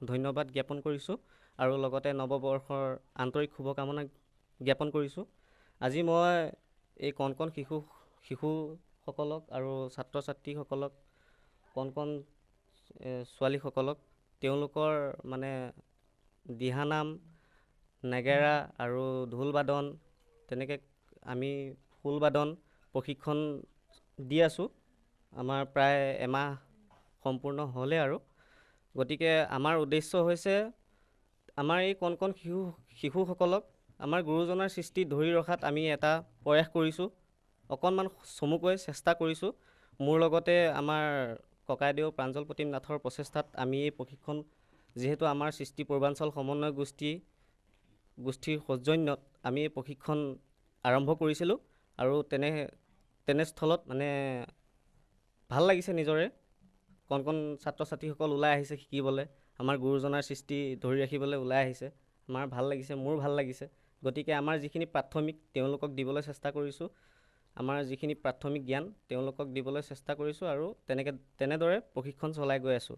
ধন্যবাদ জ্ঞাপন কৰিছোঁ আৰু লগতে নৱবৰ্ষৰ আন্তৰিক শুভকামনা জ্ঞাপন কৰিছোঁ। আজি মই এই কণ কণ শিশুসকলক আৰু ছাত্ৰ ছাত্ৰীসকলক কণ কণ ছোৱালীসকলক তেওঁলোকৰ মানে দিহানাম, নেগেৰা আৰু ঢোল বাদন তেনেকৈ আমি খোল বাদন প্ৰশিক্ষণ দি আছোঁ। আমাৰ প্ৰায় এমাহ সম্পূৰ্ণ হ'লে আৰু গতিকে আমাৰ উদ্দেশ্য হৈছে আমাৰ এই কণ কণ শিশুসকলক আমাৰ গুৰুজনাৰ সৃষ্টি ধৰি ৰখাত আমি এটা প্ৰয়াস কৰিছোঁ, অকণমান চমুকৈ চেষ্টা কৰিছোঁ। মোৰ লগতে আমাৰ ককাইদেউ প্ৰাঞ্জল প্ৰতীম নাথৰ প্ৰচেষ্টাত আমি এই প্ৰশিক্ষণ যিহেতু আমাৰ সৃষ্টি পূৰ্বাঞ্চল সমন্বয় গোষ্ঠীৰ সৌজন্যত আমি এই প্ৰশিক্ষণ আৰম্ভ কৰিছিলোঁ আৰু তেনেস্থলত মানে ভাল লাগিছে নিজৰে। কণ কণ ছাত্ৰ ছাত্ৰীসকল ওলাই আহিছে শিকিবলৈ, আমাৰ গুৰুজনাৰ সৃষ্টি ধৰি ৰাখিবলৈ ওলাই আহিছে। আমাৰ ভাল লাগিছে, মোৰ ভাল লাগিছে। গতিকে আমাৰ যিখিনি প্ৰাথমিক তেওঁলোকক দিবলৈ চেষ্টা কৰিছোঁ, আমাৰ যিখিনি প্ৰাথমিক জ্ঞান তেওঁলোকক দিবলৈ চেষ্টা কৰিছোঁ আৰু তেনেদৰে প্ৰশিক্ষণ চলাই গৈ আছোঁ।